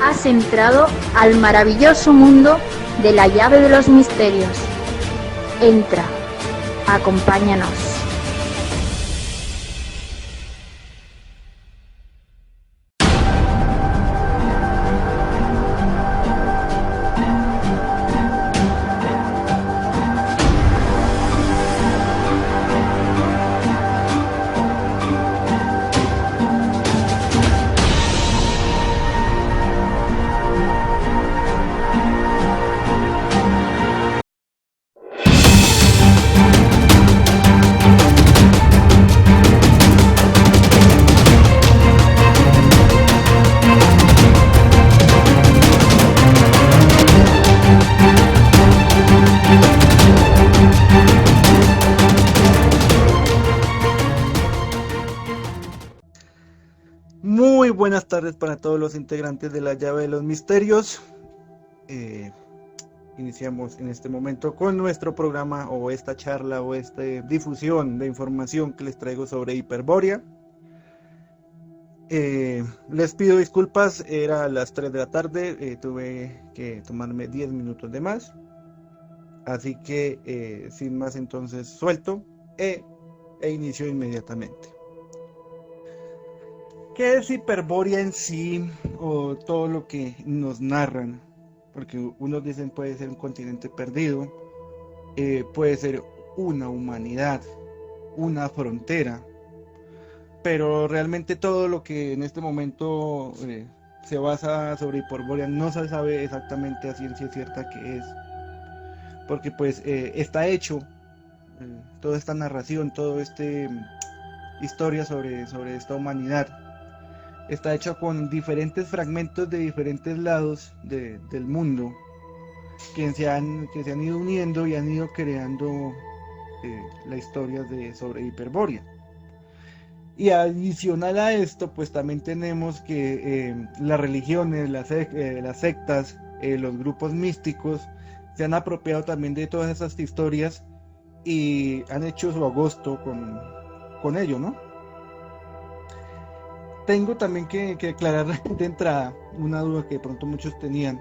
Has entrado al maravilloso mundo de la llave de los misterios. Entra, acompáñanos. Muy buenas tardes para todos los integrantes de la llave de los misterios. Iniciamos en este momento con nuestro programa o esta charla o esta difusión de información que les traigo sobre Hyperborea. Les pido disculpas, era a las 3 de la tarde, tuve que tomarme 10 minutos de más. Así que sin más entonces suelto e inicio inmediatamente. ¿Qué es Hyperborea en sí o todo lo que nos narran? Porque unos dicen puede ser un continente perdido, puede ser una humanidad, una frontera, pero realmente todo lo que en este momento se basa sobre Hyperborea no se sabe exactamente a ciencia cierta qué es, porque pues está hecho toda esta narración, toda esta historia sobre esta humanidad. Está hecho con diferentes fragmentos de diferentes lados del mundo que se han ido uniendo y han ido creando la historia sobre Hyperborea. Y adicional a esto, pues también tenemos que las religiones, las sectas, los grupos místicos se han apropiado también de todas esas historias y han hecho su agosto con ello, ¿no? Tengo también que aclarar de entrada una duda que de pronto muchos tenían,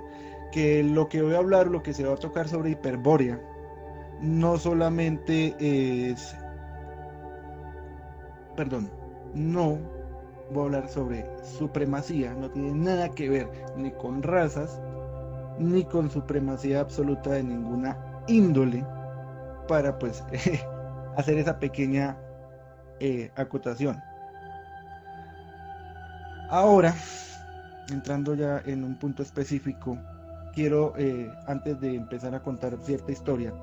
que lo que voy a hablar, lo que se va a tocar sobre Hyperborea, no solamente es, no voy a hablar sobre supremacía, no tiene nada que ver ni con razas, ni con supremacía absoluta de ninguna índole, para pues hacer esa pequeña acotación. Ahora, entrando ya en un punto específico, quiero, antes de empezar a contar cierta historia,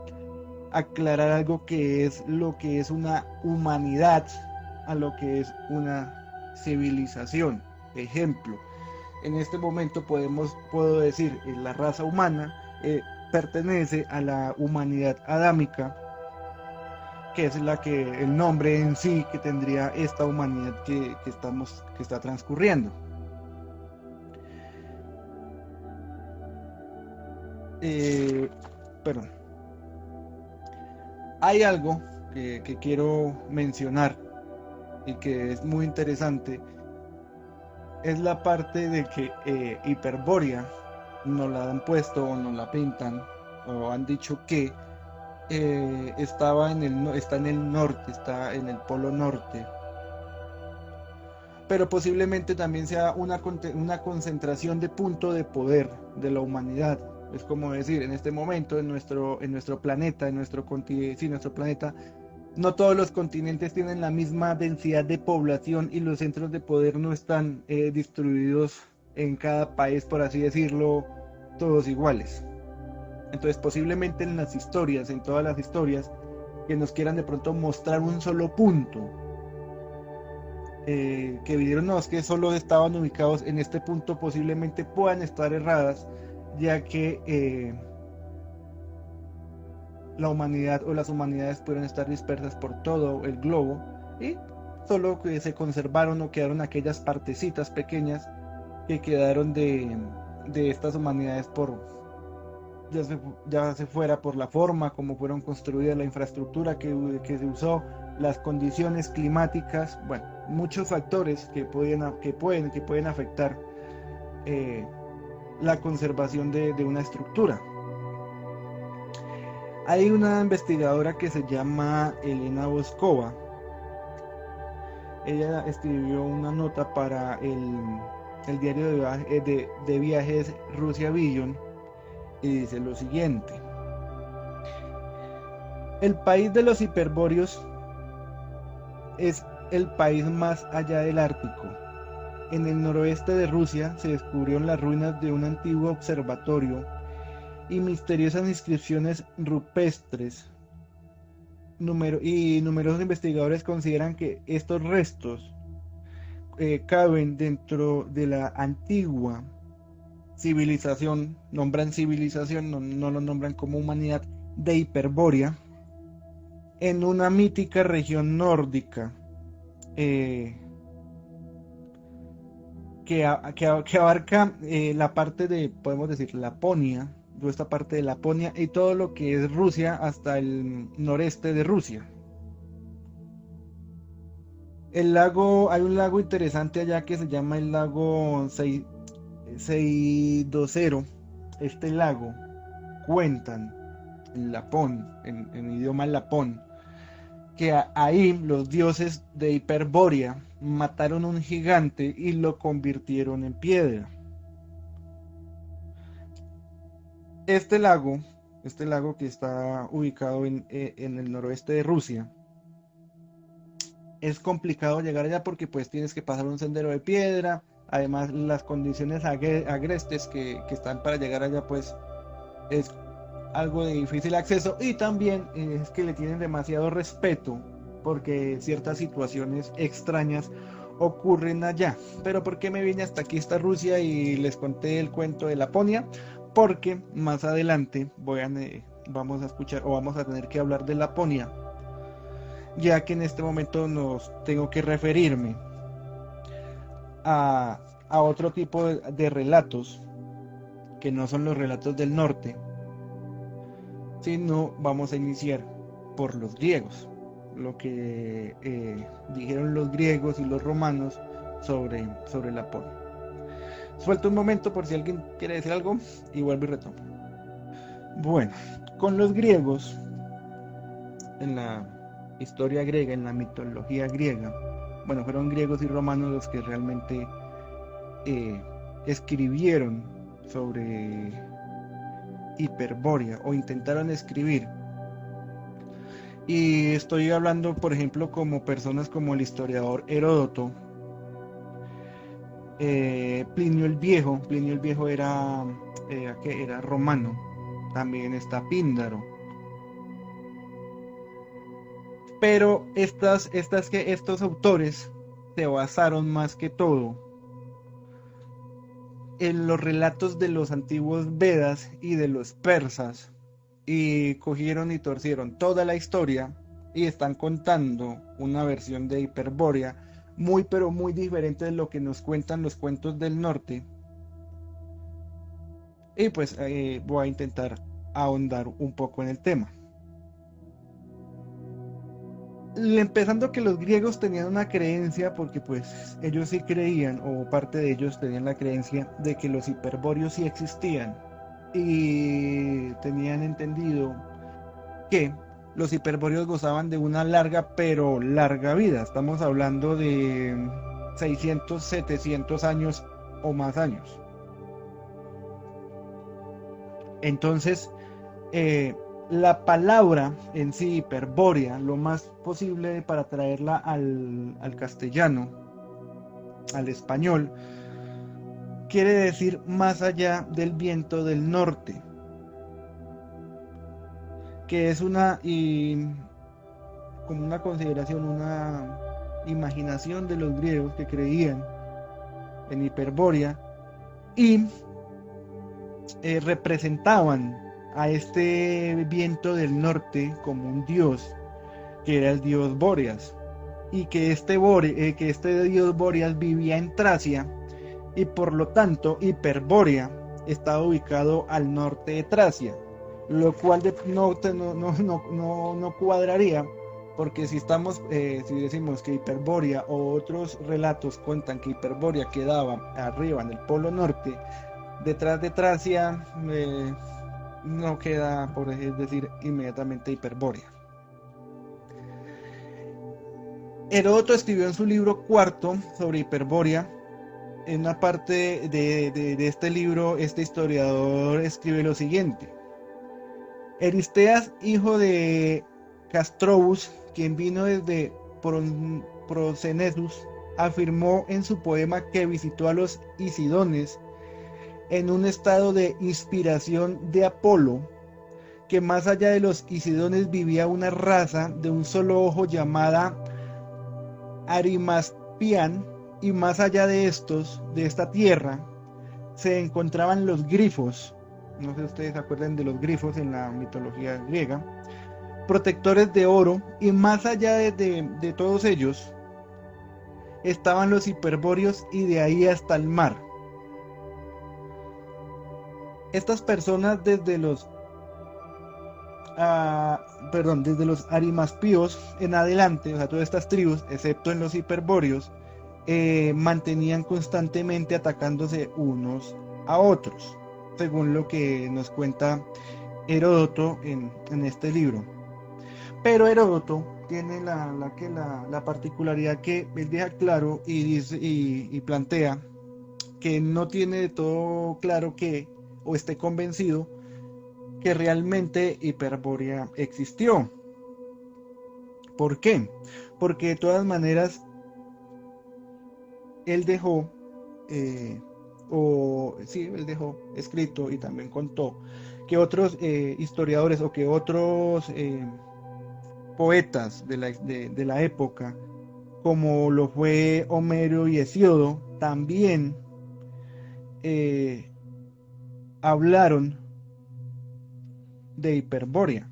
aclarar algo que es lo que es una humanidad a lo que es una civilización. Ejemplo, en este momento puedo decir, la raza humana pertenece a la humanidad adámica, que es el nombre en sí que tendría esta humanidad que está transcurriendo. Perdón. Hay algo que quiero mencionar y que es muy interesante, es la parte de que Hyperborea nos la han puesto o nos la pintan o han dicho que está en el norte, está en el polo norte, pero posiblemente también sea una concentración de punto de poder de la humanidad. Es como decir, en este momento en nuestro planeta, nuestro planeta, no todos los continentes tienen la misma densidad de población y los centros de poder no están distribuidos en cada país, por así decirlo, todos iguales. Entonces posiblemente en todas las historias, que nos quieran de pronto mostrar un solo punto, que vieron, no, es que solo estaban ubicados en este punto, posiblemente puedan estar erradas, ya que la humanidad o las humanidades pudieron estar dispersas por todo el globo y solo que se conservaron o quedaron aquellas partecitas pequeñas que quedaron de estas humanidades ya se fuera por la forma como fueron construidas, la infraestructura que se usó, las condiciones climáticas, bueno, muchos factores que pueden afectar la conservación de una estructura. Hay una investigadora que se llama Elena Boscova. Ella escribió una nota para el diario de viajes Rusia Vision y dice lo siguiente: el país de los hiperbóreos es el país más allá del Ártico. En el noroeste de Rusia se descubrieron las ruinas de un antiguo observatorio y misteriosas inscripciones rupestres. Numerosos investigadores consideran que estos restos caben dentro de la antigua civilización, nombran civilización, no lo nombran como humanidad, de Hiperbórea, en una mítica región nórdica que abarca la parte de, podemos decir, Laponia, toda esta parte de Laponia y todo lo que es Rusia hasta el noreste de Rusia. Hay un lago interesante allá que se llama el lago Seidocero. Este lago, cuentan en Lapón, en idioma lapón, que ahí los dioses de Hiperbórea mataron a un gigante y lo convirtieron en piedra. Este lago que está ubicado en el noroeste de Rusia, es complicado llegar allá porque pues tienes que pasar un sendero de piedra. Además, las condiciones agrestes que están para llegar allá pues es algo de difícil acceso, y también es que le tienen demasiado respeto porque ciertas situaciones extrañas ocurren allá. Pero ¿por qué me vine hasta aquí, hasta Rusia, y les conté el cuento de Laponia? Porque más adelante vamos a escuchar o vamos a tener que hablar de Laponia, ya que en este momento tengo que referirme a otro tipo de relatos que no son los relatos del norte, sino vamos a iniciar por los griegos, lo que dijeron los griegos y los romanos sobre Laponia. Suelto un momento por si alguien quiere decir algo y vuelvo y retomo. Bueno, con los griegos, en la historia griega, en la mitología griega, bueno, fueron griegos y romanos los que realmente escribieron sobre Hiperbórea o intentaron escribir. Y estoy hablando, por ejemplo, como personas como el historiador Heródoto, Plinio el Viejo era romano, también está Píndaro. Pero estos autores se basaron más que todo en los relatos de los antiguos Vedas y de los persas, y cogieron y torcieron toda la historia y están contando una versión de Hiperbórea muy pero muy diferente de lo que nos cuentan los cuentos del norte. Y pues voy a intentar ahondar un poco en el tema. Empezando que los griegos tenían una creencia, porque pues ellos sí creían, o parte de ellos tenían la creencia de que los hiperbóreos sí existían, y tenían entendido que los hiperbóreos gozaban de una larga pero larga vida. Estamos hablando de 600, 700 años o más años. Entonces, la palabra en sí, hiperbórea, lo más posible para traerla al castellano, al español, quiere decir más allá del viento del norte, que es como una consideración, una imaginación de los griegos que creían en Hiperbórea y representaban a este viento del norte como un dios, que era el dios Bóreas, y que este dios Bóreas vivía en Tracia, y por lo tanto Hiperbórea estaba ubicado al norte de Tracia, lo cual no cuadraría, porque si decimos que Hiperbórea o otros relatos cuentan que Hiperbórea quedaba arriba en el polo norte, detrás de Tracia no queda, por decir, inmediatamente Hiperbórea. Heródoto escribió en su libro cuarto sobre Hiperbórea. En una parte de este libro, este historiador escribe lo siguiente: Eristeas, hijo de Castrobus, quien vino desde Prosenesus, afirmó en su poema que visitó a los Isidones en un estado de inspiración de Apolo, que más allá de los Isidones vivía una raza de un solo ojo llamada Arimaspian, y más allá de estos, de esta tierra, se encontraban los grifos. No sé si ustedes se acuerdan de los grifos en la mitología griega, protectores de oro, y más allá de todos ellos estaban los hiperbóreos, y de ahí hasta el mar. Estas personas desde los arimaspíos en adelante, o sea, todas estas tribus, excepto en los hiperbóreos, mantenían constantemente atacándose unos a otros, según lo que nos cuenta Heródoto en este libro. Pero Heródoto tiene la particularidad que él deja claro y dice y plantea que no tiene de todo claro que, o esté convencido que realmente Hiperbórea existió. ¿Por qué? Porque de todas maneras él dejó, él dejó escrito y también contó que otros historiadores o que otros poetas de la época, como lo fue Homero y Hesíodo, también hablaron de Hiperbórea.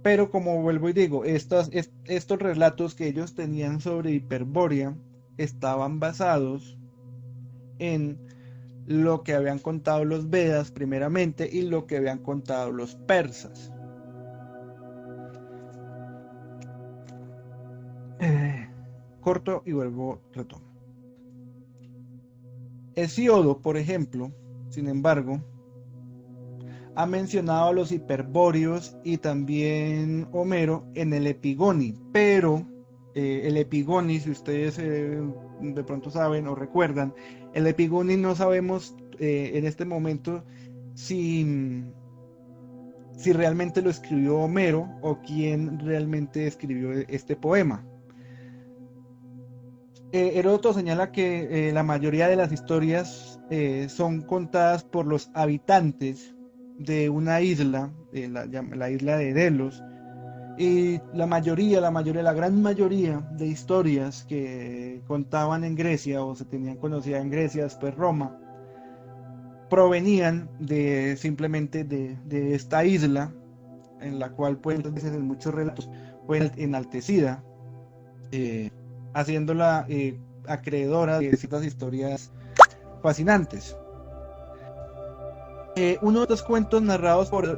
Pero como vuelvo y digo, estos relatos que ellos tenían sobre Hiperbórea estaban basados en lo que habían contado los Vedas primeramente y lo que habían contado los persas. Corto y vuelvo, retomo. Hesíodo, por ejemplo, sin embargo, ha mencionado a los hiperbóreos, y también Homero en el Epigoni, pero el Epigoni, si ustedes de pronto saben o recuerdan, el Epigoni no sabemos en este momento si realmente lo escribió Homero o quién realmente escribió este poema. Heródoto señala que la mayoría de las historias son contadas por los habitantes de una isla, la isla de Delos, y la gran mayoría de historias que contaban en Grecia o se tenían conocida en Grecia, después Roma, provenían simplemente de esta isla, en la cual pues entonces en muchos relatos fue enaltecida, haciéndola acreedora de ciertas historias fascinantes. Uno de estos cuentos narrados por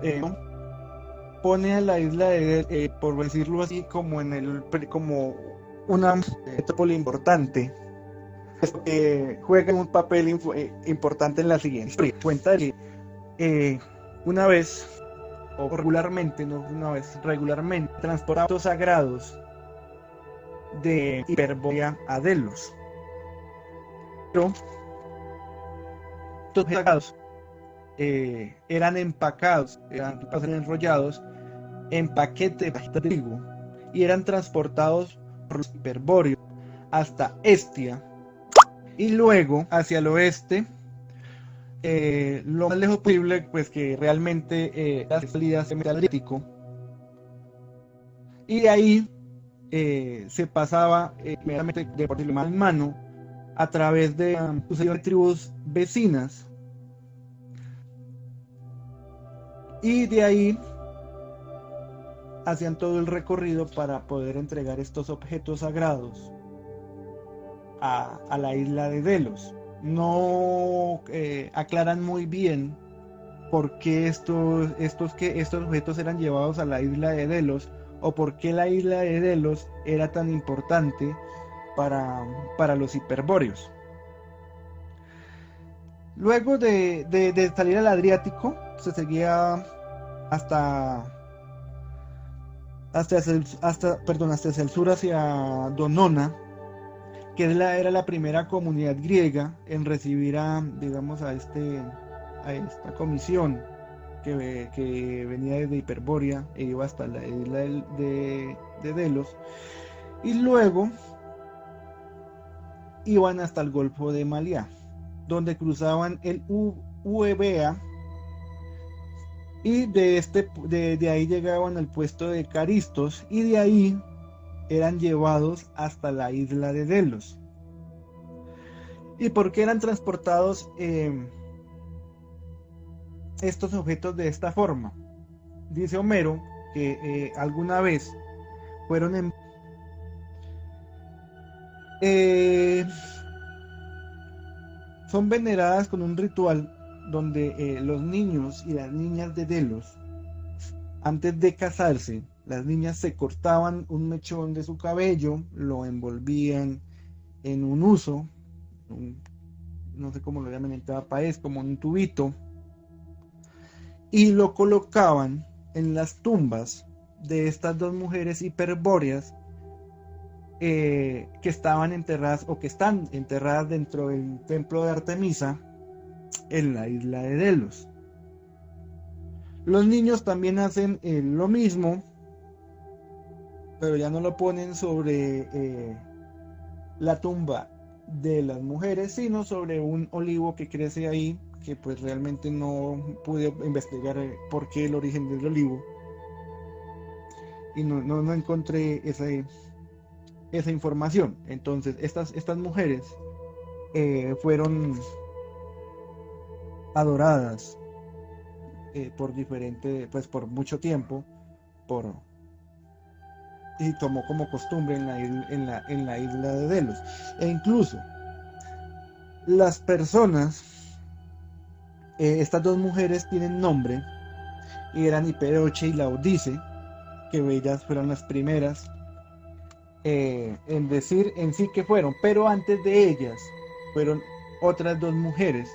pone a la isla de por decirlo así, como como una metrópoli importante, juega un papel importante en la siguiente historia. Cuenta que una vez, o regularmente, no una vez, regularmente transportaban objetos sagrados de Hiperbórea a Delos. Pero estos sagrados eran empacados, eran enrollados en paquetes de trigo y eran transportados por los hiperbóreos hasta Estia y luego hacia el oeste, lo más lejos posible, pues que realmente la salida se mete al Adriático, y de ahí se pasaba inmediatamente de mano en mano a través de tribus vecinas, y de ahí hacían todo el recorrido para poder entregar estos objetos sagrados a la isla de Delos. No aclaran muy bien por qué estos objetos eran llevados a la isla de Delos, o por qué la isla de Delos era tan importante para los hiperbóreos. Luego de salir al Adriático, se seguía hasta, hacia el sur, hacia Donona, que era la primera comunidad griega en recibir digamos, a esta comisión que venía desde Hiperbórea e iba hasta la isla de Delos, y luego iban hasta el Golfo de Maliá, donde cruzaban el Uebea, y de ahí llegaban al puesto de Caristos, y de ahí eran llevados hasta la isla de Delos. ¿Y por qué eran transportados estos objetos de esta forma? Dice Homero que alguna vez fueron son veneradas con un ritual donde los niños y las niñas de Delos, antes de casarse, las niñas se cortaban un mechón de su cabello, lo envolvían en un uso, no sé cómo lo llaman en cada país, como un tubito, y lo colocaban en las tumbas de estas dos mujeres hiperbóreas que estaban enterradas o que están enterradas dentro del templo de Artemisa en la isla de Delos. Los niños también hacen lo mismo, pero ya no lo ponen sobre la tumba de las mujeres, sino sobre un olivo que crece ahí, que pues realmente no pude investigar por qué el origen del olivo, y no encontré esa información. Entonces estas mujeres fueron adoradas por mucho tiempo, y tomó como costumbre en la isla de Delos. E incluso las personas, estas dos mujeres tienen nombre, y eran Hiperoche y Laodice, que ellas fueron las primeras en decir en sí que fueron, pero antes de ellas fueron otras dos mujeres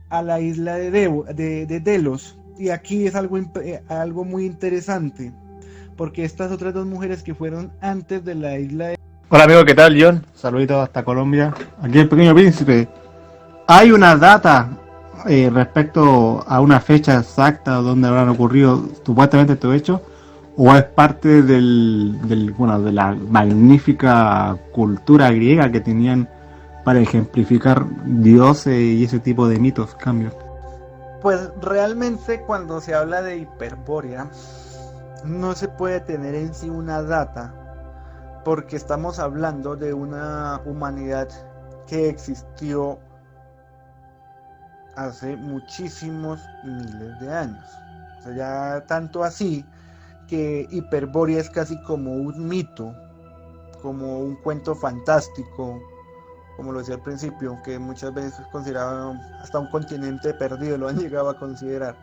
a la isla de Delos. Y aquí es algo muy interesante, porque estas otras dos mujeres que fueron antes de la isla de... Hola amigo, ¿qué tal, John? Saluditos hasta Colombia. Aquí el Pequeño Príncipe. ¿Hay una data respecto a una fecha exacta donde habrán ocurrido supuestamente estos hechos? ¿O es parte de la magnífica cultura griega que tenían para ejemplificar dioses y ese tipo de mitos, cambios? Pues realmente cuando se habla de Hiperbórea no se puede tener en sí una data, porque estamos hablando de una humanidad que existió hace muchísimos miles de años. O sea, ya tanto así que Hiperbórea es casi como un mito, como un cuento fantástico, como lo decía al principio, que muchas veces es considerado hasta un continente perdido, lo han llegado a considerar.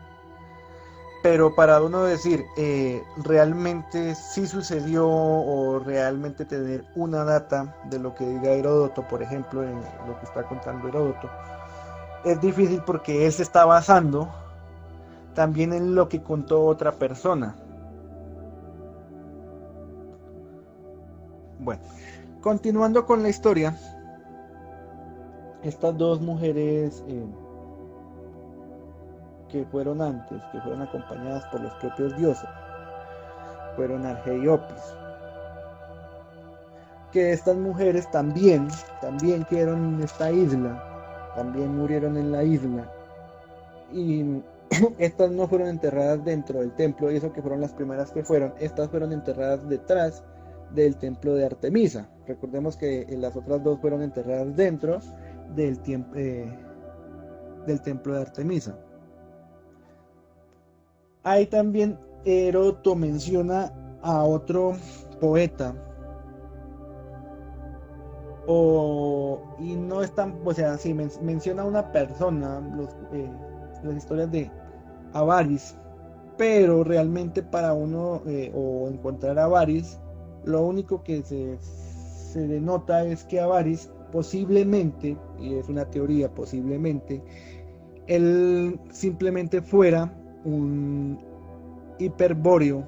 Pero para uno decir realmente sí sucedió, o realmente tener una data de lo que diga Heródoto, por ejemplo, en lo que está contando Heródoto, es difícil, porque él se está basando también en lo que contó otra persona. Bueno, continuando con la historia, estas dos mujeres que fueron antes, que fueron acompañadas por los propios dioses, fueron Arge y Opis. Que estas mujeres también quedaron en esta isla, también murieron en la isla, y estas no fueron enterradas dentro del templo, y eso que fueron las primeras que fueron, estas fueron enterradas detrás del templo de Artemisa. Recordemos que las otras dos fueron enterradas dentro del templo de Artemisa. Ahí también Heródoto menciona a otro poeta, y no es tan, o sea, sí menciona a una persona, las historias de Avaris, pero realmente para uno o encontrar a Avaris, lo único que se denota es que Avaris posiblemente, y es una teoría, posiblemente, él simplemente fuera un hiperbóreo,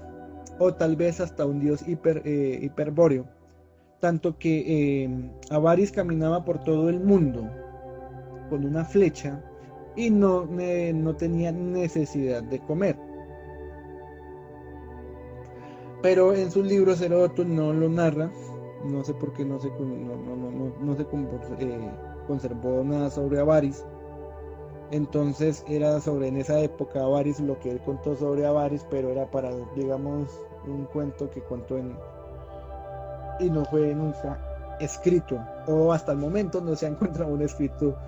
o tal vez hasta un dios hiperbóreo, tanto que Avaris caminaba por todo el mundo con una flecha y no tenía necesidad de comer. Pero en sus libros Heródoto no lo narra, no sé por qué no se conservó nada sobre Avaris. Entonces era sobre en esa época Avaris, lo que él contó sobre Avaris, pero era para, digamos, un cuento que contó y no fue nunca escrito, o hasta el momento no se ha encontrado un escrito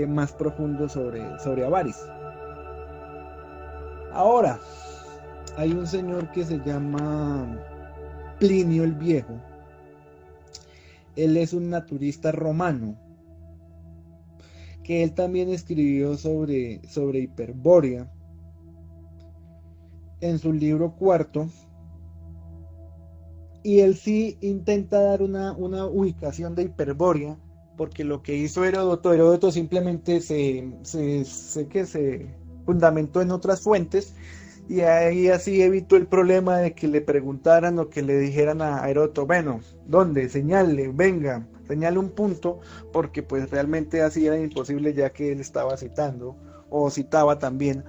más profundo sobre Avaris. Ahora, hay un señor que se llama Plinio el Viejo. Él es un naturista romano, que él también escribió sobre Hiperbórea en su libro cuarto, y él sí intenta dar una ubicación de Hiperbórea, porque lo que hizo Heródoto simplemente se fundamentó en otras fuentes, y ahí así evitó el problema de que le preguntaran o que le dijeran a Heródoto, bueno, ¿dónde? Señale, venga, señale un punto, porque pues realmente así era imposible, ya que él estaba citando, o citaba también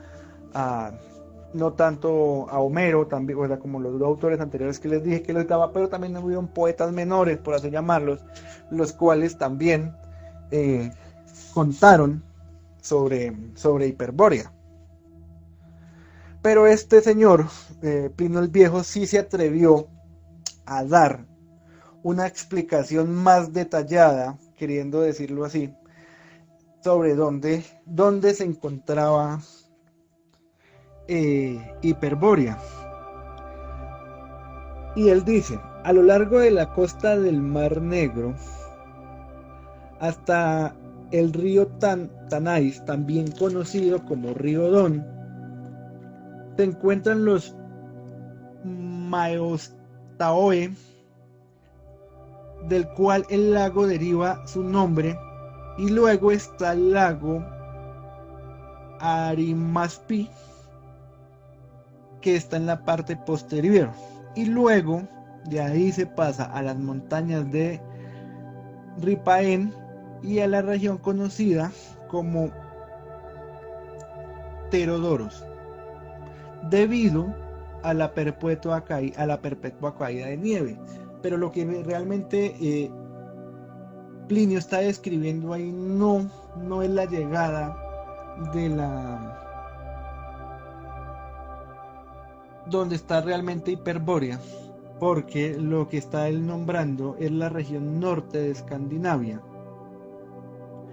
no tanto a Homero, también, o sea, como los dos autores anteriores que les dije que les daba, pero también hubieron poetas menores, por así llamarlos, los cuales también contaron sobre Hiperbórea. Pero este señor, Plinio el Viejo, sí se atrevió a dar una explicación más detallada, queriendo decirlo así, sobre dónde se encontraba Hiperbórea. Y él dice, a lo largo de la costa del Mar Negro, hasta el río Tanais, también conocido como río Don, se encuentran los Maeostaoe, del cual el lago deriva su nombre, y luego está el lago Arimaspi, que está en la parte posterior, y luego de ahí se pasa a las montañas de Ripaén y a la región conocida como Terodoros, debido a la perpetua caída de nieve. Pero lo que realmente Plinio está describiendo ahí no es la llegada de donde está realmente Hiperbórea, porque lo que está él nombrando es la región norte de Escandinavia.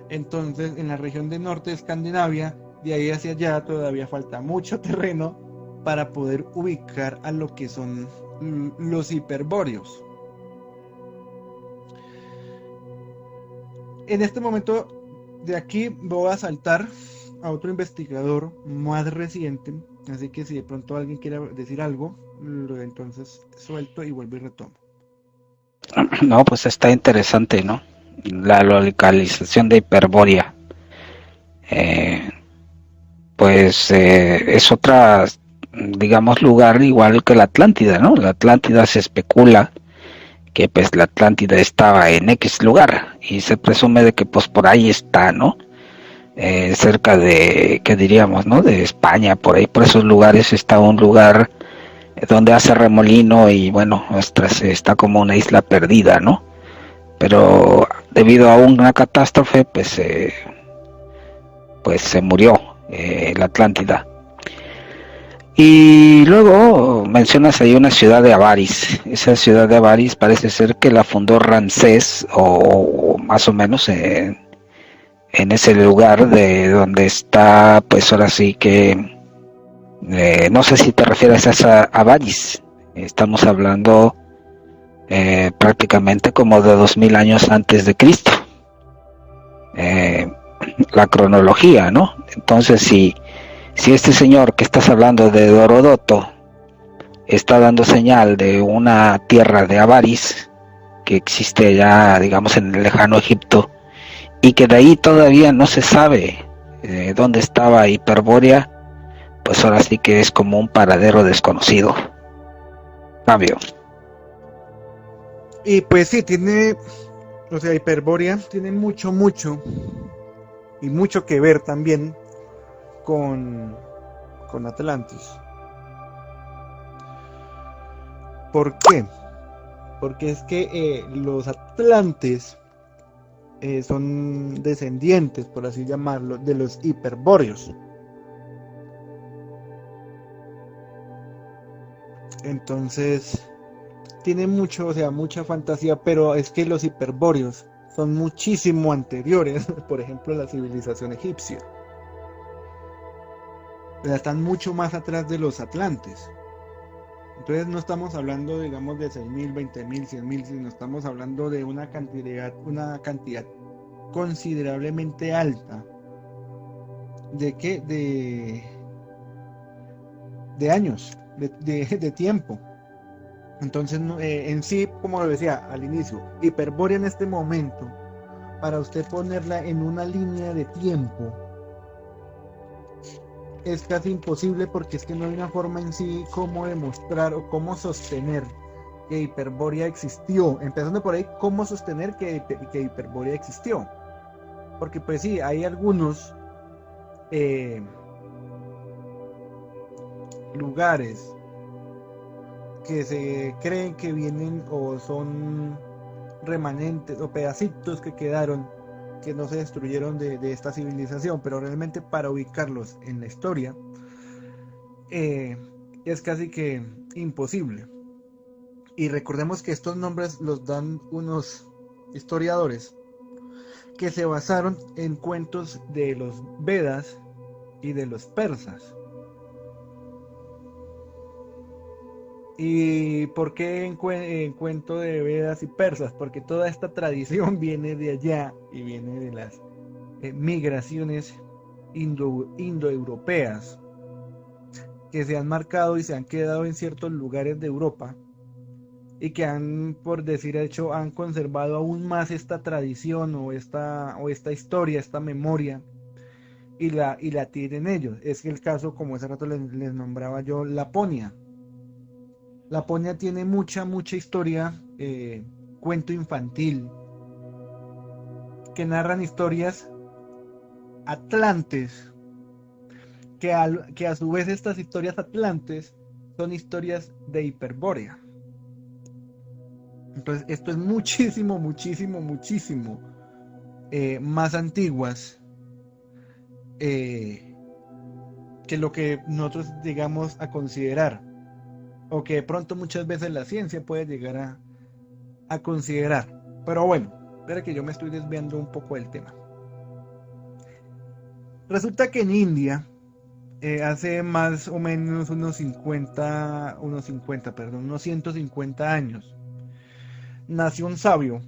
Entonces, en la región de norte de Escandinavia, de ahí hacia allá todavía falta mucho terreno para poder ubicar a lo que son los hiperbóreos. En este momento de aquí voy a saltar a otro investigador más reciente, así que si de pronto alguien quiere decir algo, entonces suelto y vuelvo y retomo. No, pues está interesante, ¿no? La localización de Hiperbórea. Es otra, digamos, lugar igual que la Atlántida, ¿no? La Atlántida se especula que pues la Atlántida estaba en X lugar y se presume de que pues por ahí está, ¿no? Cerca de, ¿qué diríamos, no? De España, por ahí, por esos lugares está un lugar donde hace remolino y bueno, está como una isla perdida, ¿no? Pero debido a una catástrofe, pues se murió la Atlántida. Y luego mencionas ahí una ciudad de Avaris. Esa ciudad de Avaris parece ser que la fundó Ramsés, o más o menos en ese lugar de donde está, pues ahora sí que no sé si te refieres a Avaris. Estamos hablando prácticamente como de 2000 años antes de Cristo. La cronología, ¿no? Entonces, si este señor que estás hablando de Heródoto está dando señal de una tierra de Avaris que existe ya, digamos, en el lejano Egipto, y que de ahí todavía no se sabe dónde estaba Hiperbórea, pues ahora sí que es como un paradero desconocido. Cambio. Y pues sí, tiene, o sea, Hiperbórea tiene mucho y mucho que ver también con Atlantis. ¿Por qué? Porque es que los Atlantes son descendientes, por así llamarlo, de los hiperbóreos. Entonces, tiene mucho, o sea, mucha fantasía, pero es que los hiperbóreos son muchísimo anteriores, por ejemplo, a la civilización egipcia. O sea, están mucho más atrás de los atlantes. Entonces no estamos hablando, digamos, de 6.000, 20.000, 100.000, sino estamos hablando de una cantidad considerablemente alta. ¿De qué? De años, de tiempo. Entonces, en sí, como lo decía al inicio, Hiperbórea en este momento, para usted ponerla en una línea de tiempo, es casi imposible, porque es que no hay una forma en sí cómo demostrar o cómo sostener que Hiperbórea existió. Empezando por ahí, cómo sostener que Hiperbórea existió. Porque pues sí, hay algunos lugares que se creen que vienen o son remanentes o pedacitos que quedaron, que no se destruyeron de esta civilización, pero realmente para ubicarlos en la historia es casi que imposible. Y recordemos que estos nombres los dan unos historiadores que se basaron en cuentos de los Vedas y de los persas. ¿Y por qué en cuento de Vedas y persas? Porque toda esta tradición viene de allá y viene de las migraciones indoeuropeas que se han marcado y se han quedado en ciertos lugares de Europa, y que han, por decir hecho, han conservado aún más esta tradición o esta historia, esta memoria, y la tienen ellos. Es que el caso, como hace rato les nombraba yo, Laponia. Laponia tiene mucha historia, cuento infantil, que narran historias atlantes, que a su vez estas historias atlantes son historias de Hiperbórea. Entonces esto es muchísimo más antiguas que lo que nosotros llegamos a considerar, o que de pronto muchas veces la ciencia puede llegar a considerar. Pero bueno, espera que yo me estoy desviando un poco del tema. Resulta que en India, hace más o menos unos 150 años, nació un sabio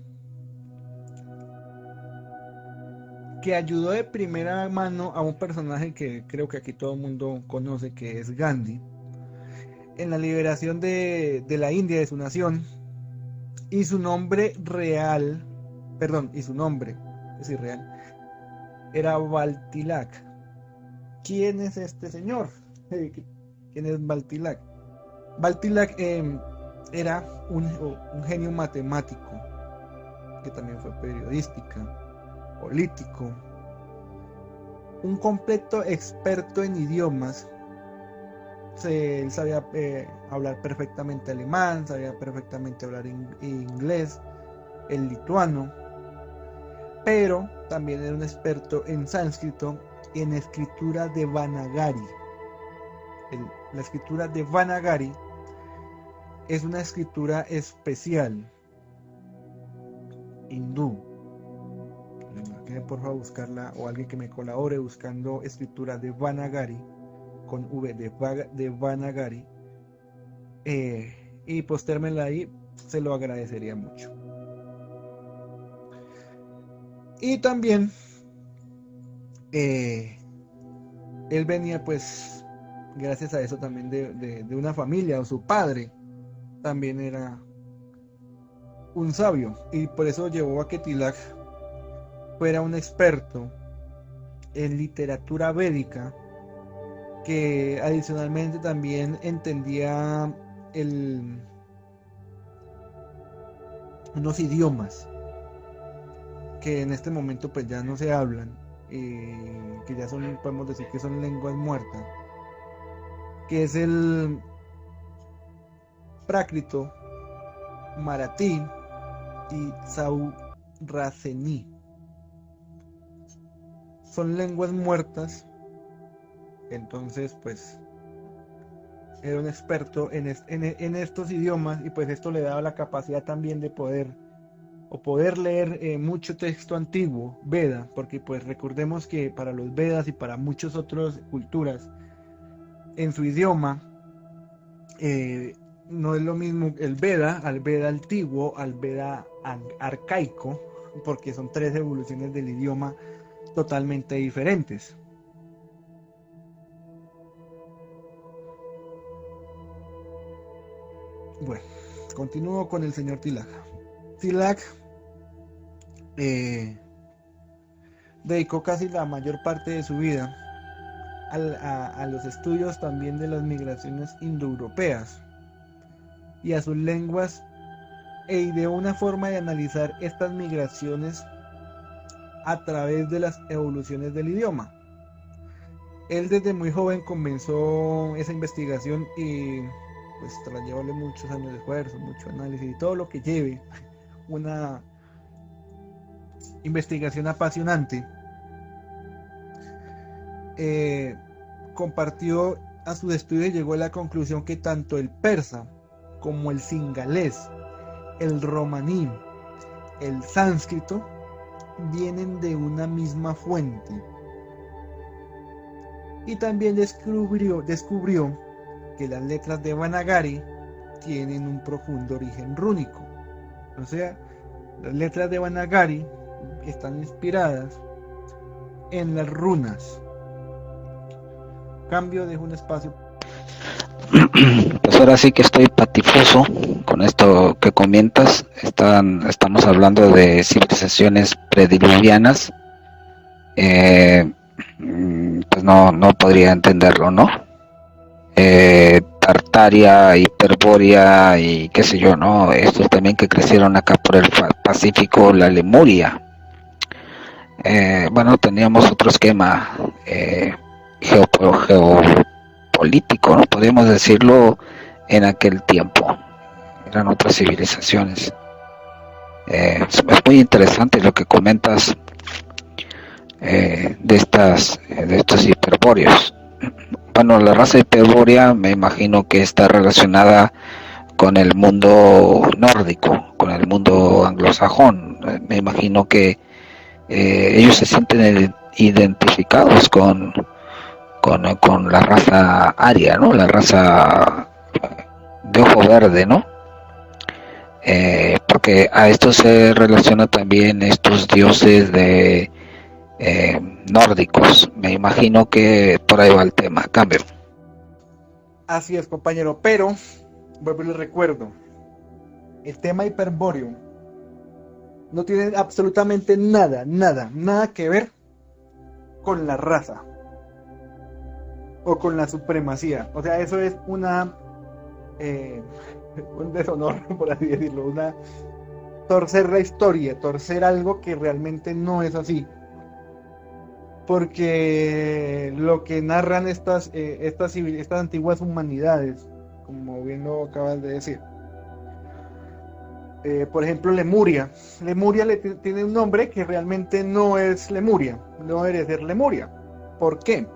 que ayudó de primera mano a un personaje que creo que aquí todo el mundo conoce, que es Gandhi, en la liberación de la India, de su nación. Y su nombre real, es irreal, era Baltilak. ¿Quién es este señor? ¿Quién es Baltilak? Baltilak era un genio matemático, que también fue periodística, político, un completo experto en idiomas. Él sabía hablar perfectamente alemán, sabía perfectamente hablar inglés, el lituano, pero también era un experto en sánscrito y en escritura de Devanagari. La escritura de Devanagari es una escritura especial hindú. Quieren por favor buscarla, o alguien que me colabore buscando escritura de Devanagari con V de Devanagari, y postérmela ahí, se lo agradecería mucho. Y también él venía, pues, gracias a eso también de una familia, o su padre también era un sabio, y por eso llevó a que Tilak fuera un experto en literatura védica, que adicionalmente también entendía unos idiomas que en este momento pues ya no se hablan, que ya son, podemos decir que son lenguas muertas, que es el prácrito, maratí y saurasení. Son lenguas muertas. Entonces pues era un experto en estos idiomas, y pues esto le daba la capacidad también de poder leer mucho texto antiguo, Veda, porque pues recordemos que para los Vedas y para muchas otras culturas, en su idioma, no es lo mismo el Veda al Veda antiguo, al Veda arcaico, porque son 3 evoluciones del idioma totalmente diferentes. Bueno, continúo con el señor Tilak. Tilak dedicó casi la mayor parte de su vida a los estudios también de las migraciones indoeuropeas y a sus lenguas, e ideó una forma de analizar estas migraciones a través de las evoluciones del idioma. Él desde muy joven comenzó esa investigación, y pues tras llevarle muchos años de esfuerzo, mucho análisis y todo lo que lleve una investigación apasionante, compartió a sus estudios y llegó a la conclusión que tanto el persa como el singalés, el romaní, el sánscrito vienen de una misma fuente, y también descubrió que las letras de Devanagari tienen un profundo origen rúnico. O sea, las letras de Devanagari están inspiradas en las runas. Cambio, dejo un espacio. Pues ahora sí que estoy patifoso con esto que comentas. Estamos hablando de civilizaciones prediluvianas. Pues no podría entenderlo, ¿no? Tartaria, Hiperbórea y qué sé yo, ¿no? Estos también que crecieron acá por el Pacífico, la Lemuria. Bueno, teníamos otro esquema geopolítico, ¿no? Podríamos decirlo, en aquel tiempo. Eran otras civilizaciones. Es muy interesante lo que comentas de estos hiperbóreos. Bueno, la raza hiperbórea me imagino que está relacionada con el mundo nórdico, con el mundo anglosajón. Me imagino que ellos se sienten identificados con la raza aria, ¿no? La raza de ojo verde, ¿no? Porque a esto se relaciona también estos dioses de nórdicos. Me imagino que por ahí va el tema. Cambio. Así es, compañero, pero vuelvo y les recuerdo, el tema hiperbóreo no tiene absolutamente nada que ver con la raza o con la supremacía. O sea, eso es un deshonor, por así decirlo, torcer la historia, torcer algo que realmente no es así. Porque lo que narran estas antiguas humanidades, como bien lo acabas de decir, por ejemplo, Lemuria tiene un nombre que realmente no es Lemuria, no debería ser Lemuria. ¿Por qué?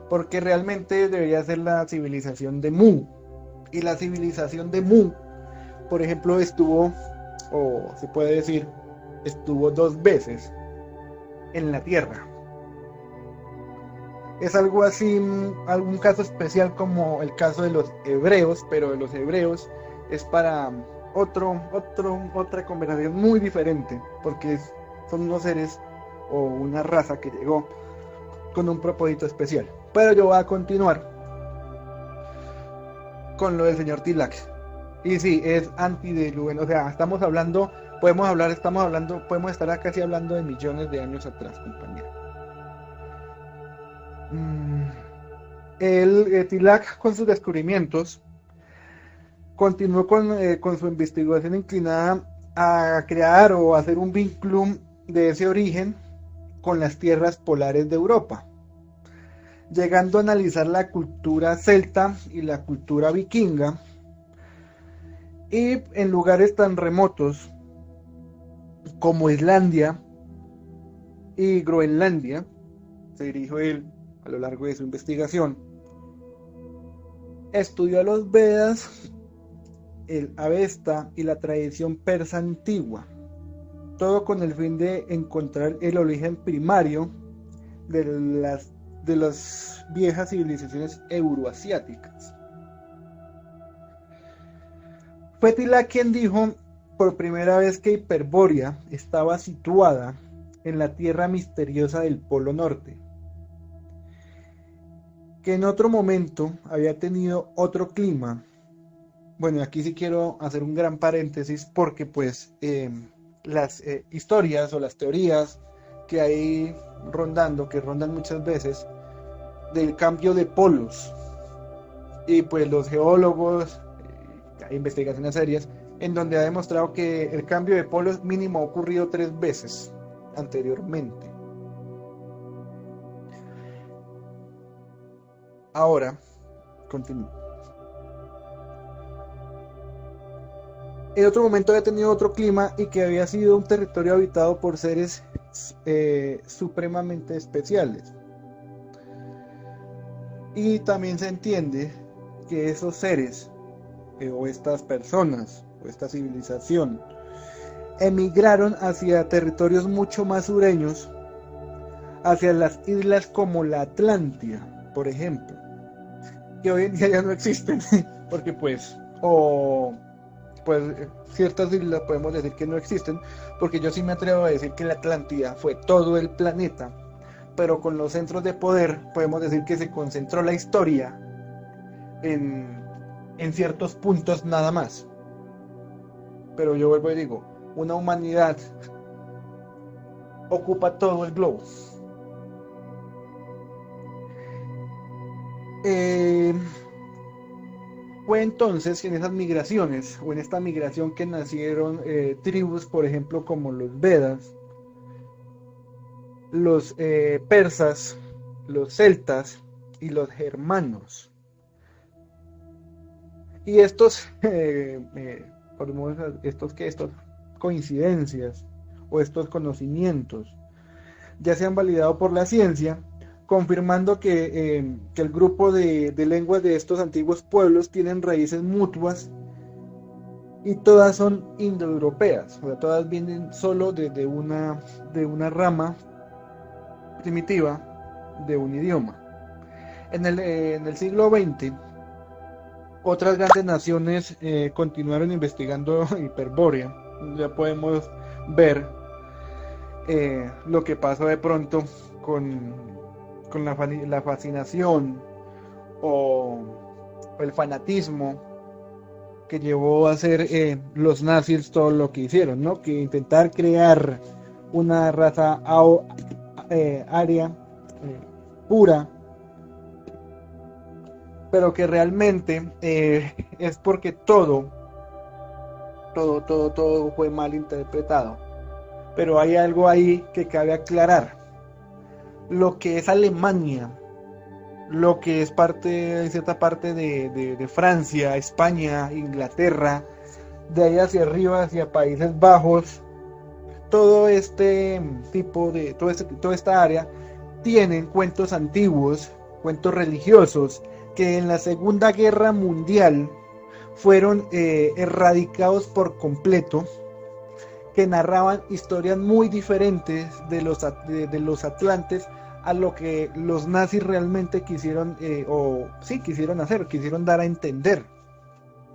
Porque realmente debería ser la civilización de Mu, y la civilización de Mu, por ejemplo, estuvo 2 veces en la Tierra. Es algo así, algún caso especial como el caso de los hebreos, pero de los hebreos es para otra conversación muy diferente, porque son unos seres o una raza que llegó con un propósito especial. Pero yo voy a continuar con lo del señor Tilak. Y sí, es antediluviano, o sea, podemos estar casi hablando de millones de años atrás, compañero. El Tilac, con sus descubrimientos, continuó con su investigación inclinada a crear o hacer un vínculo de ese origen con las tierras polares de Europa, llegando a analizar la cultura celta y la cultura vikinga, y en lugares tan remotos como Islandia y Groenlandia, se dirigió él a lo largo de su investigación. Estudió los Vedas, el Avesta y la tradición persa antigua, todo con el fin de encontrar el origen primario de las viejas civilizaciones euroasiáticas. Fue Tila quien dijo por primera vez que Hiperbórea estaba situada en la tierra misteriosa del Polo Norte, que en otro momento había tenido otro clima. Bueno, aquí sí quiero hacer un gran paréntesis porque pues las historias o las teorías que hay que rondan muchas veces, del cambio de polos, y pues los geólogos, hay investigaciones serias en donde ha demostrado que el cambio de polos mínimo ha ocurrido 3 veces anteriormente. Ahora, continúo. En otro momento había tenido otro clima y que había sido un territorio habitado por seres supremamente especiales. Y también se entiende que esos seres, o estas personas, o esta civilización, emigraron hacia territorios mucho más sureños, hacia las islas como la Atlántida, por ejemplo, que hoy en día ya no existen, porque pues ciertas islas podemos decir que no existen, porque yo sí me atrevo a decir que la Atlántida fue todo el planeta, pero con los centros de poder podemos decir que se concentró la historia en ciertos puntos nada más. Pero yo vuelvo y digo, una humanidad ocupa todo el globo. Fue entonces en esas migraciones, o en esta migración, que nacieron tribus, por ejemplo, como los Vedas, los persas, los celtas y los germanos. Y estos coincidencias o estos conocimientos ya se han validado por la ciencia, confirmando que el grupo de lenguas de estos antiguos pueblos tienen raíces mutuas y todas son indoeuropeas, o sea, todas vienen solo de una rama primitiva de un idioma. En el siglo XX, otras grandes naciones continuaron investigando Hiperbórea. Ya podemos ver lo que pasó de pronto con la fascinación o el fanatismo que llevó a hacer los nazis todo lo que hicieron, ¿no? Que intentar crear una raza aria pura, pero que realmente es porque todo fue mal interpretado. Pero hay algo ahí que cabe aclarar. Lo que es Alemania, lo que es cierta parte de Francia, España, Inglaterra, de ahí hacia arriba, hacia Países Bajos, todo este tipo de, toda esta área, tienen cuentos antiguos, cuentos religiosos, que en la Segunda Guerra Mundial fueron erradicados por completo, que narraban historias muy diferentes de los atlantes a lo que los nazis realmente quisieron hacer, quisieron dar a entender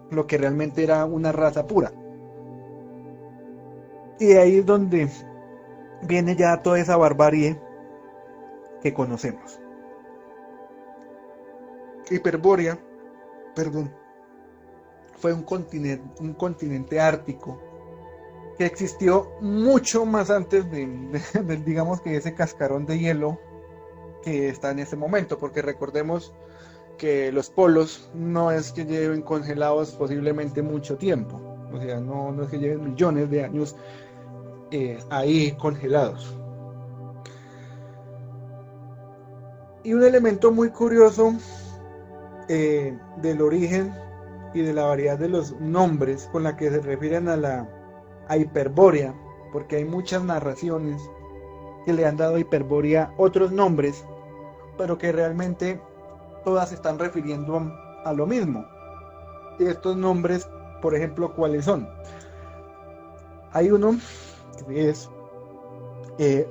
lo que realmente era una raza pura. Y ahí es donde viene ya toda esa barbarie que conocemos. Hiperbórea, fue un continente ártico que existió mucho más antes digamos que ese cascarón de hielo que está en este momento, porque recordemos que los polos no es que lleven congelados posiblemente mucho tiempo, o sea, no es que lleven millones de años ahí congelados. Y un elemento muy curioso del origen y de la variedad de los nombres con la que se refieren a Hiperbórea, porque hay muchas narraciones que le han dado a Hiperbórea otros nombres, pero que realmente todas se están refiriendo a lo mismo. Y estos nombres, por ejemplo, ¿cuáles son? Hay uno que es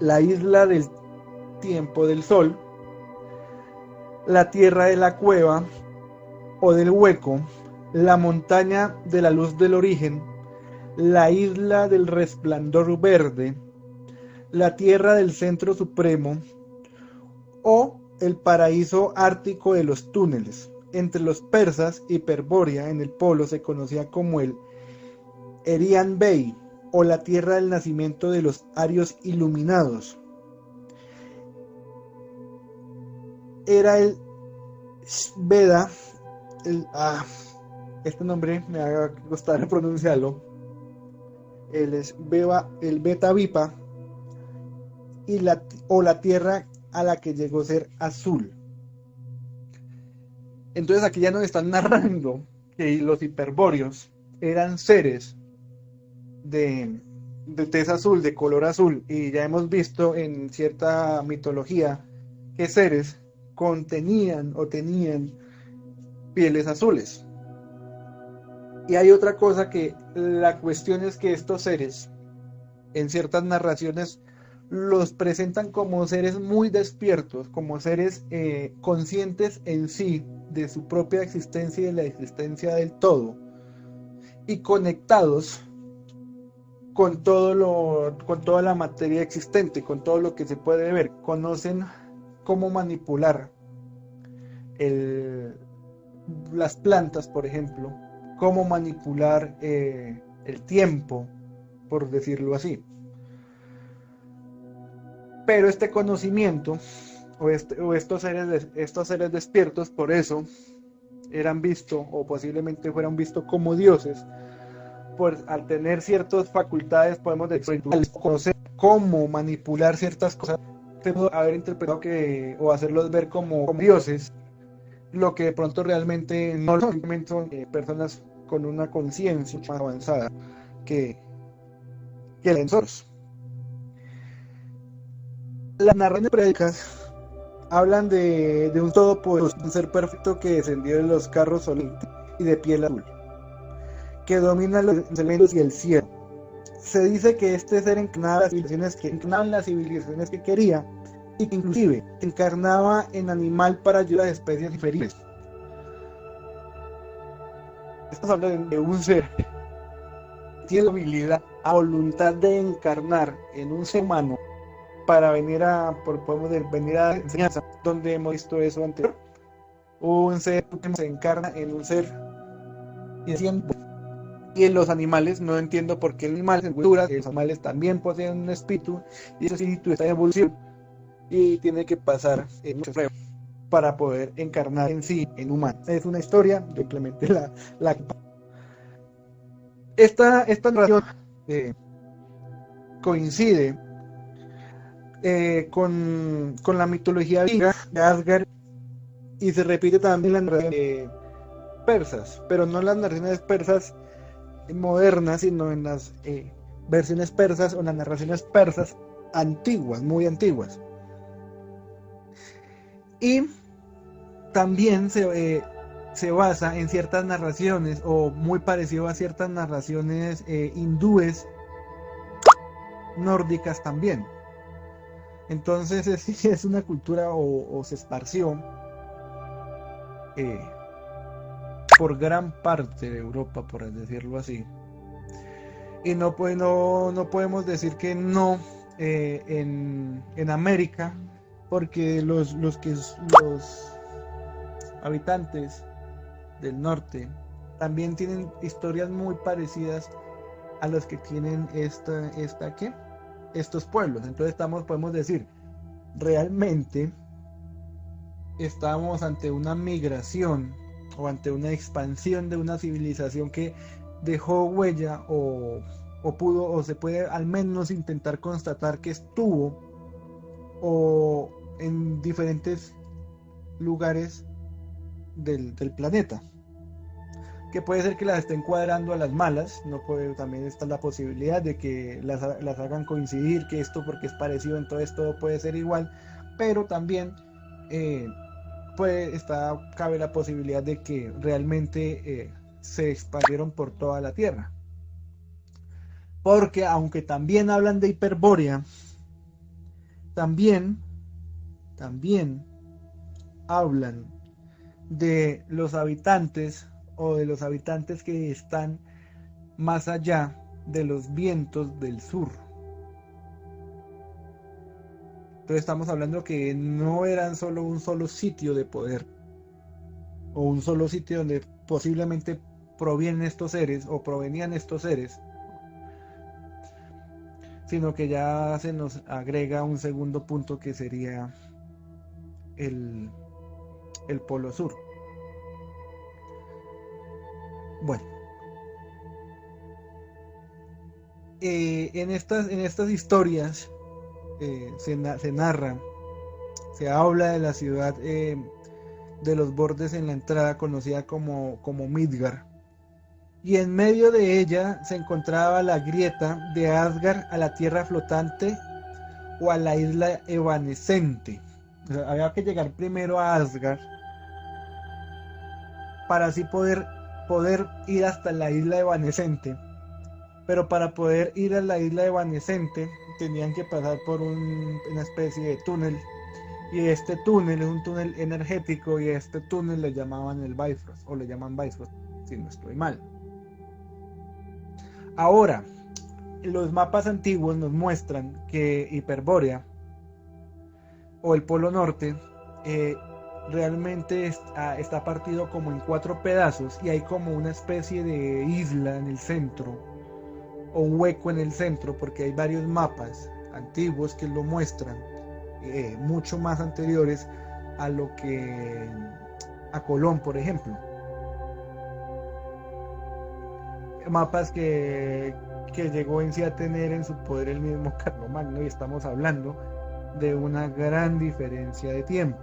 la isla del tiempo del sol, la tierra de la cueva o del hueco, la montaña de la luz del origen, la isla del resplandor verde, la tierra del centro supremo o el paraíso ártico de los túneles. Entre los persas, Hiperbórea en el polo se conocía como el Erian Bey o la tierra del nacimiento de los arios iluminados. Era el Veda, este nombre me va a costar pronunciarlo, el Beta Vipa o la tierra a la que llegó a ser azul. Entonces aquí ya nos están narrando que los hiperbóreos eran seres de tez azul, de color azul, y ya hemos visto en cierta mitología que seres contenían o tenían pieles azules. Y hay otra cosa, que la cuestión es que estos seres en ciertas narraciones los presentan como seres muy despiertos, como seres conscientes en sí de su propia existencia y de la existencia del todo, y conectados con toda la materia existente, con todo lo que se puede ver. Conocen cómo manipular las plantas, por ejemplo, cómo manipular el tiempo, por decirlo así. Pero este conocimiento o estos seres despiertos, por eso eran vistos, o posiblemente fueran vistos como dioses, pues al tener ciertas facultades, podemos decir, al conocer cómo manipular ciertas cosas, haber interpretado o hacerlos ver como dioses, lo que de pronto realmente no son, simplemente son personas con una conciencia más avanzada que nosotros. Las narraciones prédicas hablan de un todopoderoso, un ser perfecto que descendió de los carros solitarios y de piel azul, que domina los elementos y el cielo. Se dice que este ser encarnaba las civilizaciones que quería, y que inclusive encarnaba en animal para ayudar a las especies inferiores. Estamos hablando de un ser que tiene la habilidad, a voluntad de encarnar en un ser humano para venir a enseñanza, donde hemos visto eso anterior. Un ser que se encarna en un ser y en los animales. No entiendo por qué los animales también poseen un espíritu, y ese espíritu está en evolución y tiene que pasar en muchas pruebas para poder encarnar en sí en humano. Es una historia, simplemente esta narración coincide con la mitología griega de Asgard, y se repite también en las narraciones persas, pero no en las narraciones persas modernas, sino en las versiones persas o en las narraciones persas antiguas, muy antiguas. Y también se basa en ciertas narraciones, o muy parecido a ciertas narraciones hindúes nórdicas también. Entonces es una cultura o se esparció por gran parte de Europa, por decirlo así. Y no podemos decir que no en América, porque los habitantes del norte también tienen historias muy parecidas a los que tienen estos pueblos. Entonces podemos decir, realmente estamos ante una migración o ante una expansión de una civilización que dejó huella o pudo o se puede al menos intentar constatar que estuvo o en diferentes lugares del planeta, que puede ser que las estén cuadrando a las malas, también está la posibilidad de que las hagan coincidir, que esto porque es parecido, entonces todo puede ser igual, pero también cabe la posibilidad de que realmente se expandieron por toda la Tierra. Porque aunque también hablan de Hiperbórea, también hablan de los habitantes o de los habitantes que están más allá de los vientos del sur. Entonces estamos hablando que no eran solo un solo sitio de poder o un solo sitio donde posiblemente provienen estos seres o provenían estos seres, sino que ya se nos agrega un segundo punto que sería el Polo Sur. Bueno, en estas historias se narra, se habla de la ciudad de los bordes en la entrada conocida como Midgard, y en medio de ella se encontraba la grieta de Asgard a la tierra flotante o a la isla evanescente. O sea, había que llegar primero a Asgard para así poder ir hasta la isla evanescente, pero para poder ir a la isla evanescente tenían que pasar por una especie de túnel, y este túnel es un túnel energético, y este túnel le llamaban el Bifrost, o le llaman Bifrost si no estoy mal. Ahora, los mapas antiguos nos muestran que Hiperbórea o el Polo Norte realmente está partido como en 4 pedazos, y hay como una especie de isla en el centro o un hueco en el centro, porque hay varios mapas antiguos que lo muestran, mucho más anteriores a Colón, por ejemplo. Mapas que llegó en sí a tener en su poder el mismo Carlomagno, y estamos hablando de una gran diferencia de tiempo.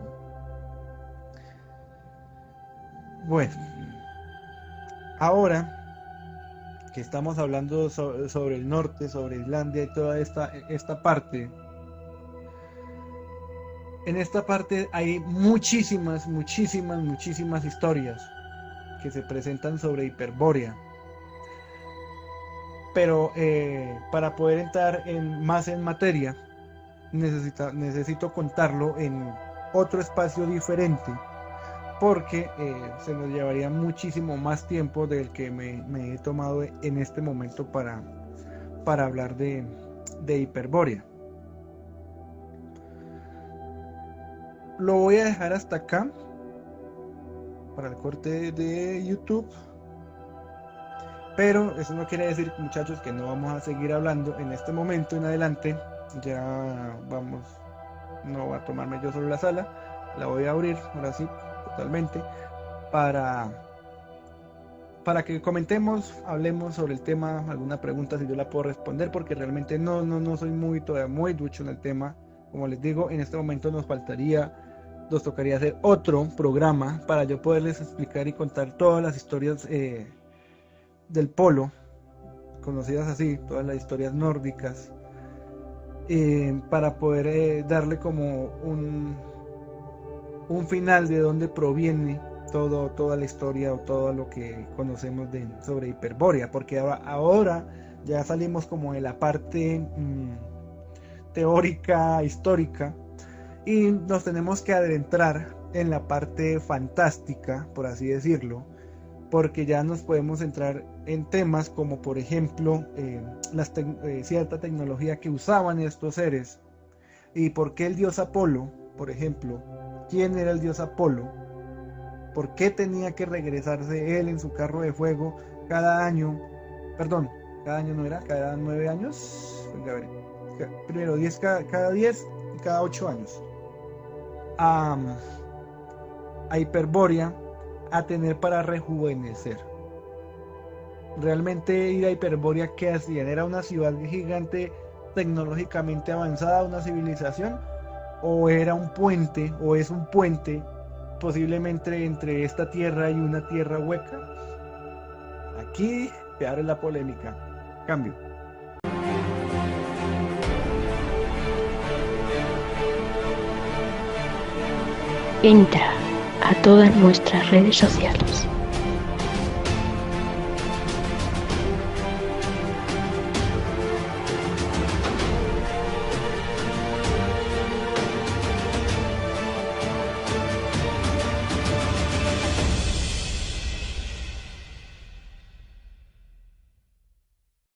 Bueno, ahora que estamos hablando sobre el norte, sobre Islandia y toda esta parte, en esta parte hay muchísimas historias que se presentan sobre Hiperbórea. Pero para poder entrar más en materia, necesito contarlo en otro espacio diferente, porque se nos llevaría muchísimo más tiempo del que me he tomado en este momento para hablar de Hiperbórea. Lo voy a dejar hasta acá para el corte de YouTube. Pero eso no quiere decir, muchachos, que no vamos a seguir hablando en este momento en adelante. Ya vamos, no voy a tomarme yo solo la sala, la voy a abrir ahora sí, totalmente, para que comentemos, hablemos sobre el tema, alguna pregunta si yo la puedo responder, porque realmente no soy todavía muy ducho en el tema. Como les digo, en este momento nos tocaría hacer otro programa para yo poderles explicar y contar todas las historias del polo, conocidas así, todas las historias nórdicas, para poder darle como un final de dónde proviene toda la historia o todo lo que conocemos sobre Hiperbórea, porque ahora ya salimos como de la parte teórica, histórica, y nos tenemos que adentrar en la parte fantástica, por así decirlo, porque ya nos podemos entrar en temas como, por ejemplo, cierta tecnología que usaban estos seres, y por qué el dios Apolo, por ejemplo, quién era el dios Apolo, ¿Por qué tenía que regresarse él en su carro de fuego cada año? Perdón, cada año no era, cada 9 años. Venga, a ver, primero 10 cada 10 y cada 8 años. A Hiperbórea a tener para rejuvenecer. Realmente ir a Hiperbórea, ¿qué hacían? ¿Era una ciudad gigante tecnológicamente avanzada, una civilización? ¿O era un puente, o es un puente posiblemente entre esta tierra y una tierra hueca? Aquí se abre la polémica. Cambio. Entra a todas nuestras redes sociales.